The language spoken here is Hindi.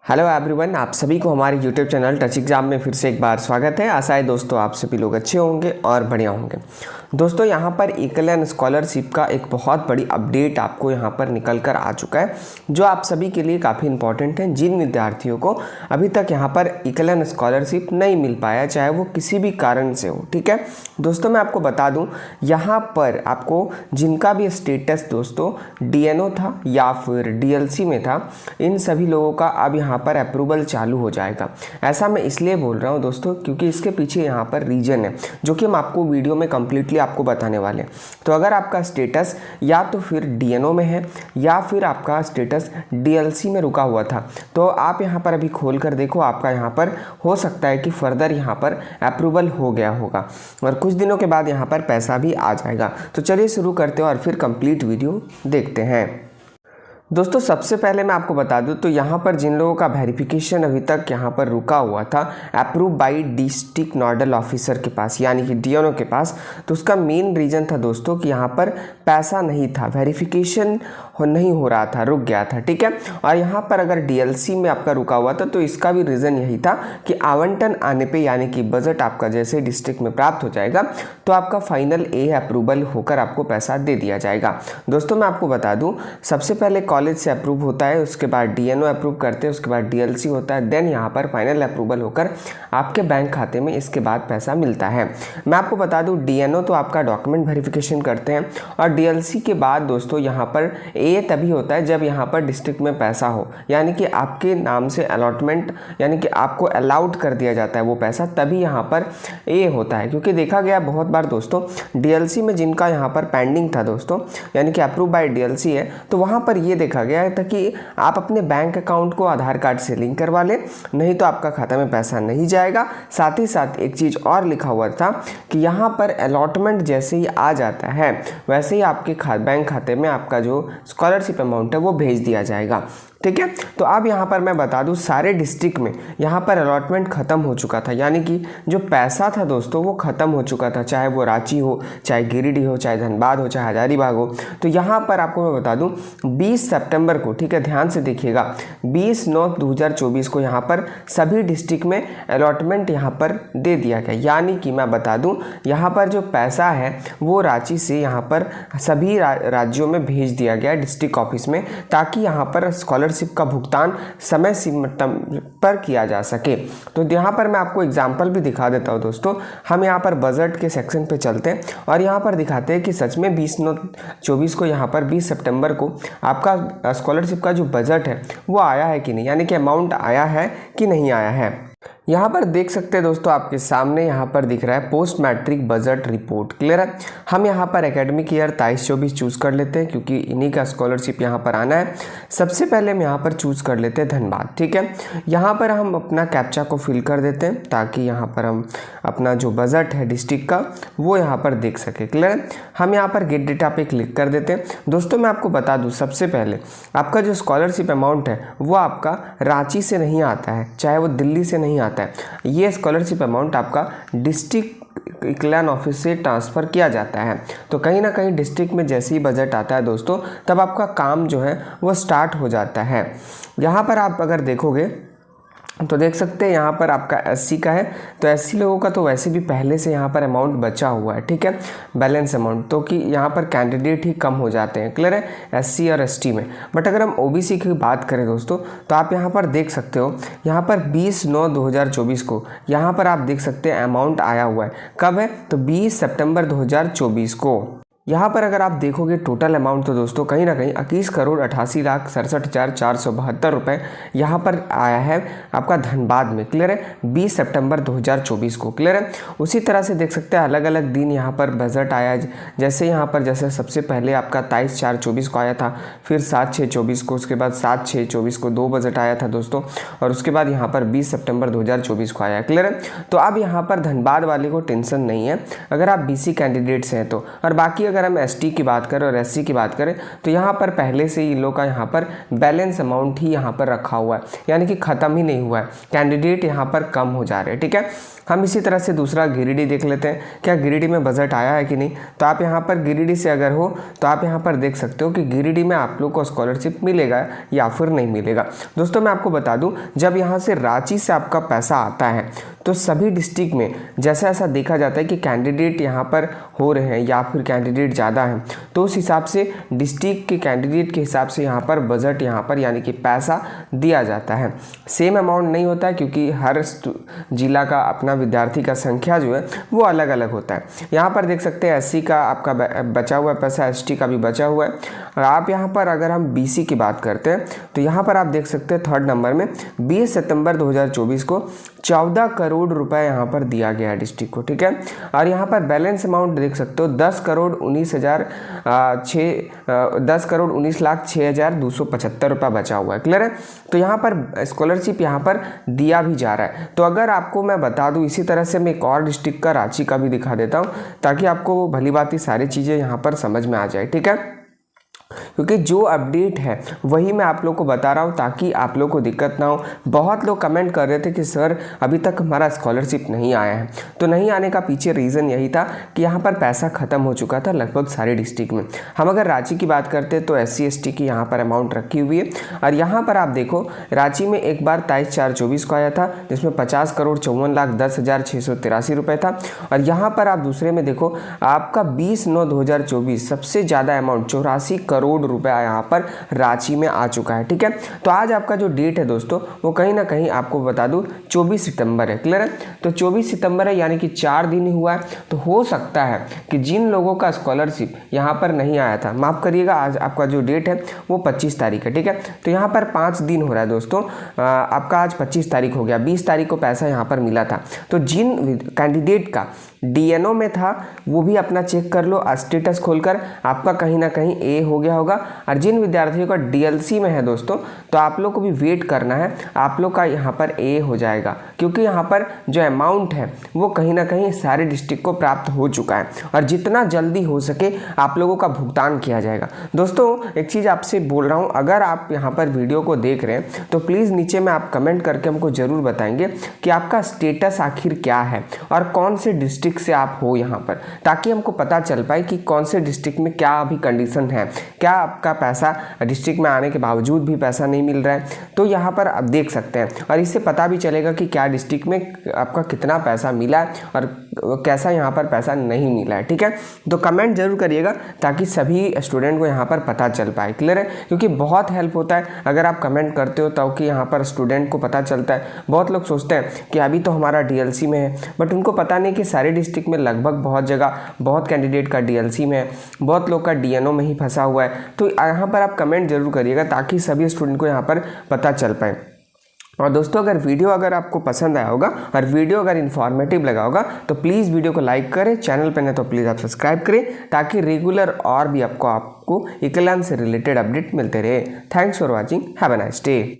हेलो एवरीवन, आप सभी को हमारे यूट्यूब चैनल टच एग्जाम में फिर से एक बार स्वागत है। आशा है दोस्तों आप सभी लोग अच्छे होंगे और बढ़िया होंगे। दोस्तों यहाँ पर एकलन स्कॉलरशिप का एक बहुत बड़ी अपडेट आपको यहाँ पर निकल कर आ चुका है, जो आप सभी के लिए काफ़ी इंपॉर्टेंट है। जिन विद्यार्थियों को अभी तक यहाँ पर एकलन स्कॉलरशिप नहीं मिल पाया, चाहे वो किसी भी कारण से हो, ठीक है दोस्तों। मैं आपको बता दूँ, यहाँ पर आपको जिनका भी स्टेटस दोस्तों डीएनओ था या फिर डीएलसी में था, इन सभी लोगों का अब यहाँ पर अप्रूवल चालू हो जाएगा। ऐसा मैं इसलिए बोल रहा हूँ दोस्तों क्योंकि इसके पीछे यहाँ पर रीजन है, जो कि हम आपको वीडियो में कंप्लीटली आपको बताने वाले हैं। तो अगर आपका स्टेटस या तो फिर डीएनओ में है या फिर आपका स्टेटस डीएलसी में रुका हुआ था, तो आप यहाँ पर अभी खोल कर देखो, आपका यहाँ पर हो सकता है कि फर्दर यहाँ पर अप्रूवल हो गया होगा और कुछ दिनों के बाद यहाँ पर पैसा भी आ जाएगा। तो चलिए शुरू करते हैं और फिर कंप्लीट वीडियो देखते हैं। दोस्तों सबसे पहले मैं आपको बता दूं, तो यहाँ पर जिन लोगों का वेरिफिकेशन अभी तक यहाँ पर रुका हुआ था approve by district nodal officer के पास, यानी कि डीएनओ के पास, तो उसका मेन रीज़न था दोस्तों कि यहाँ पर पैसा नहीं था, वेरिफिकेशन नहीं हो रहा था, रुक गया था, ठीक है। और यहाँ पर अगर डीएलसी में आपका रुका हुआ था तो इसका भी रीज़न यही था कि आवंटन आने पर, यानी कि बजट आपका जैसे डिस्ट्रिक्ट में प्राप्त हो जाएगा तो आपका फाइनल ए अप्रूवल होकर आपको पैसा दे दिया जाएगा। दोस्तों मैं आपको बता दूँ, सबसे पहले कॉलेज से अप्रूव होता है, उसके बाद डीएनओ अप्रूव करते हैं, उसके बाद डीएलसी होता है, देन यहाँ पर फाइनल अप्रूवल होकर आपके बैंक खाते में इसके बाद पैसा मिलता है। मैं आपको बता दूँ, डीएनओ तो आपका डॉक्यूमेंट वेरिफिकेशन करते हैं और डीएलसी के बाद दोस्तों यहाँ पर ए तभी होता है जब यहाँ पर डिस्ट्रिक्ट में पैसा हो, यानी कि आपके नाम से अलॉटमेंट, यानी कि आपको अलाउड कर दिया जाता है वो पैसा, तभी यहाँ पर ए होता है। क्योंकि देखा गया बहुत बार दोस्तों, डीएलसी में जिनका यहाँ पर पेंडिंग था दोस्तों, यानी कि अप्रूव बाय डीएलसी है, तो वहाँ पर ये देखा गया था कि आप अपने बैंक अकाउंट को आधार कार्ड से लिंक करवा लें, नहीं तो आपका खाता में पैसा नहीं जाएगा। साथ ही साथ एक चीज़ और लिखा हुआ था कि यहाँ पर अलॉटमेंट जैसे ही आ जाता है वैसे ही आपके बैंक खाते में आपका जो स्कॉलरशिप अमाउंट है वो भेज दिया जाएगा, ठीक है। तो अब यहाँ पर मैं बता दूँ, सारे डिस्ट्रिक्ट में यहाँ पर अलॉटमेंट ख़त्म हो चुका था, यानी कि जो पैसा था दोस्तों वो ख़त्म हो चुका था, चाहे वो रांची हो, चाहे गिरिडीह हो, चाहे धनबाद हो, चाहे हजारीबाग हो। तो यहाँ पर आपको मैं बता दूँ 20 सितंबर को, ठीक है ध्यान से देखिएगा, 20/9/2024 को यहाँ पर सभी डिस्ट्रिक्ट में अलॉटमेंट यहाँ पर दे दिया गया। यानी कि मैं बता दूँ, यहाँ पर जो पैसा है वो रांची से यहाँ पर सभी राज्यों में भेज दिया गया डिस्ट्रिक्ट ऑफिस में, ताकि यहाँ पर स्कॉलरशिप का भुगतान समय सीमा पर किया जा सके। तो यहाँ पर मैं आपको एग्जांपल भी दिखा देता हूँ दोस्तों। हम यहाँ पर बजट के सेक्शन पे चलते हैं और यहाँ पर दिखाते हैं कि सच में 20/9/24 को, यहाँ पर 20 सितंबर को आपका स्कॉलरशिप का जो बजट है वो आया है कि नहीं, यानी कि अमाउंट आया है कि नहीं आया है। यहाँ पर देख सकते हैं दोस्तों, आपके सामने यहाँ पर दिख रहा है post matric budget report, clear है। हम यहाँ पर एकेडमिक ईयर 23-24 चूज़ कर लेते हैं क्योंकि इन्हीं का स्कॉलरशिप यहाँ पर आना है। सबसे पहले हम यहाँ पर चूज़ कर लेते हैं धनबाद, ठीक है। यहाँ पर हम अपना कैप्चा को फिल कर देते हैं ताकि यहाँ पर हम अपना जो बजट है डिस्ट्रिक्ट का वो यहाँ पर देख सके, क्लियर है। हम यहाँ पर गेट डेटा पे क्लिक कर देते हैं। दोस्तों मैं आपको बता दूँ, सबसे पहले आपका जो स्कॉलरशिप अमाउंट है वो आपका रांची से नहीं आता है, चाहे वो दिल्ली से नहीं आता है। ये स्कॉलरशिप अमाउंट आपका डिस्ट्रिक्ट एकलन ऑफिस से ट्रांसफ़र किया जाता है। तो कहीं ना कहीं डिस्ट्रिक्ट में जैसे ही बजट आता है दोस्तों, तब आपका काम जो है वो स्टार्ट हो जाता है। यहाँ पर आप अगर देखोगे तो देख सकते हैं यहाँ पर आपका एससी का है, तो एससी लोगों का तो वैसे भी पहले से यहाँ पर अमाउंट बचा हुआ है, ठीक है, बैलेंस अमाउंट, तो कि यहाँ पर कैंडिडेट ही कम हो जाते हैं, क्लियर है, एससी और एसटी में। बट अगर हम ओबीसी की बात करें दोस्तों, तो आप यहाँ पर देख सकते हो, यहाँ पर 20/9/2024 को यहाँ पर आप देख सकते हैं अमाउंट आया हुआ है। कब है? तो 20 सितंबर 2024 को। यहाँ पर अगर आप देखोगे टोटल अमाउंट, तो दोस्तों कहीं ना कहीं 21,88,67,472 रुपये यहाँ पर आया है आपका धनबाद में, क्लियर है, 20 सितंबर 2024 को, क्लियर है। उसी तरह से देख सकते हैं अलग अलग दिन यहाँ पर बजट आया, जैसे यहाँ पर जैसे सबसे पहले आपका 23/4/24 को आया था, फिर 7/6/24 को, उसके बाद 7/6/24 को 2 बजट आया था दोस्तों, और उसके बाद यहाँ पर 20 सितंबर 2024 को आया, क्लियर है। तो अब यहाँ पर धनबाद वाले को टेंशन नहीं है अगर आप बीसी कैंडिडेट्स हैं तो। और बाकी अगर हम एसटी की बात करें और एससी की बात करें तो यहाँ पर पहले से ही इन लोग का यहाँ पर बैलेंस अमाउंट ही यहाँ पर रखा हुआ है, यानी कि ख़त्म ही नहीं हुआ है, कैंडिडेट यहाँ पर कम हो जा रहे हैं, ठीक है। हम इसी तरह से दूसरा गिरिडीह देख लेते हैं, क्या गिरिडीह में बजट आया है कि नहीं। तो आप यहाँ पर गिरिडीह से अगर हो तो आप यहाँ पर देख सकते हो कि गिरिडीह में आप लोग को स्कॉलरशिप मिलेगा या फिर नहीं मिलेगा। दोस्तों मैं आपको बता दूं, जब यहाँ से रांची से आपका पैसा आता है तो सभी डिस्ट्रिक्ट में जैसा ऐसा देखा जाता है कि कैंडिडेट यहाँ पर हो रहे हैं या फिर कैंडिडेट ज़्यादा हैं, तो उस हिसाब से डिस्ट्रिक्ट के कैंडिडेट के हिसाब से यहाँ पर बजट यहाँ पर यानी कि पैसा दिया जाता है। सेम अमाउंट नहीं होता है क्योंकि हर जिला का अपना विद्यार्थी का संख्या जो है वो अलग अलग होता है। यहाँ पर देख सकते हैं एससी का आपका बचा हुआ पैसा, एसटी का भी बचा हुआ है। और आप यहाँ पर अगर हम बीसी की बात करते हैं तो यहाँ पर आप देख सकते हैं 3rd नंबर में 20 सितंबर 2024 को 14 करोड़ रुपए यहाँ पर दिया गया है डिस्ट्रिक्ट को, ठीक है। और यहाँ पर बैलेंस अमाउंट देख सकते हो 10 करोड़ 19 लाख 6,275 रुपये बचा हुआ है, क्लियर है। तो यहाँ पर स्कॉलरशिप यहाँ पर दिया भी जा रहा है। तो अगर आपको मैं बता दूँ, इसी तरह से मैं एक और डिस्ट्रिक्ट का रांची का भी दिखा देता हूँ ताकि आपको भली भांति सारी चीज़ें यहाँ पर समझ में आ जाए, ठीक है। क्योंकि जो अपडेट है वही मैं आप लोग को बता रहा हूँ ताकि आप लोग को दिक्कत ना हो। बहुत लोग कमेंट कर रहे थे कि सर अभी तक हमारा स्कॉलरशिप नहीं आया है। तो नहीं आने का पीछे रीज़न यही था कि यहाँ पर पैसा ख़त्म हो चुका था लगभग सारे डिस्ट्रिक्ट में। हम अगर रांची की बात करते हैं तो SC ST की यहाँ पर अमाउंट रखी हुई है। और यहाँ पर आप देखो रांची में एक बार 23/4/24 को आया था जिसमें 50 करोड़ 54,10,683 रुपये था। और यहाँ पर आप दूसरे में देखो आपका 20/9/2024 सबसे ज़्यादा अमाउंट 84 करोड़ रुपया यहाँ पर रांची में आ चुका है, ठीक है। तो आज आपका जो डेट है दोस्तों वो कहीं ना कहीं आपको बता दूं 24 सितंबर है, क्लियर है। तो 24 सितंबर है यानी कि 4 दिन ही हुआ है। तो हो सकता है कि जिन लोगों का स्कॉलरशिप यहाँ पर नहीं आया था, माफ़ करिएगा, आज आपका जो डेट है वो 25 तारीख है, ठीक है। तो यहाँ पर 5 दिन हो रहा है दोस्तों। आपका आज 25 तारीख हो गया, 20 तारीख को पैसा यहाँ पर मिला था। तो जिन कैंडिडेट का DNO में था वो भी अपना चेक कर लो, स्टेटस खोलकर आपका कहीं ना कहीं A हो गया होगा। और जिन विद्यार्थियों का DLC में है दोस्तों तो आप लोग को भी वेट करना है, आप लोग का यहाँ पर A हो जाएगा क्योंकि यहाँ पर जो अमाउंट है वो कहीं ना कहीं सारे डिस्ट्रिक्ट को प्राप्त हो चुका है और जितना जल्दी हो सके आप लोगों का भुगतान किया जाएगा। दोस्तों एक चीज़ आपसे बोल रहा हूँ, अगर आप यहाँ पर वीडियो को देख रहे हैं तो प्लीज़ नीचे में आप कमेंट करके हमको ज़रूर बताएंगे कि आपका स्टेटस आखिर क्या है और कौन से डिस्ट्रिक्ट से आप हो यहाँ पर, ताकि हमको पता चल पाए कि कौन से डिस्ट्रिक्ट में क्या अभी कंडीशन है, क्या आपका पैसा डिस्ट्रिक्ट में आने के बावजूद भी पैसा नहीं मिल रहा है। तो यहाँ पर आप देख सकते हैं और इससे पता भी चलेगा कि क्या डिस्ट्रिक्ट में आपका कितना पैसा मिला है और कैसा यहाँ पर पैसा नहीं मिला है, ठीक है। तो कमेंट जरूर करिएगा ताकि सभी स्टूडेंट को यहाँ पर पता चल पाए, क्लियर है। क्योंकि बहुत हेल्प होता है अगर आप कमेंट करते हो ताकि यहाँ पर स्टूडेंट को पता चलता है। बहुत लोग सोचते हैं कि अभी तो हमारा DLC में है, बट उनको पता नहीं कि सारे डिस्ट्रिक्ट में लगभग बहुत जगह बहुत कैंडिडेट का DLC में है, बहुत लोग का DNO में ही फंसा हुआ है। तो यहाँ पर आप कमेंट जरूर करिएगा ताकि सभी स्टूडेंट को यहाँ पर पता चल पाए। और दोस्तों अगर आपको पसंद आया होगा और वीडियो अगर इन्फॉर्मेटिव लगा होगा तो प्लीज़ वीडियो को लाइक करें, चैनल पर नहीं तो प्लीज़ आप सब्सक्राइब करें ताकि रेगुलर और भी आपको एकलन से रिलेटेड अपडेट मिलते रहे। Thanks for watching, have a nice day.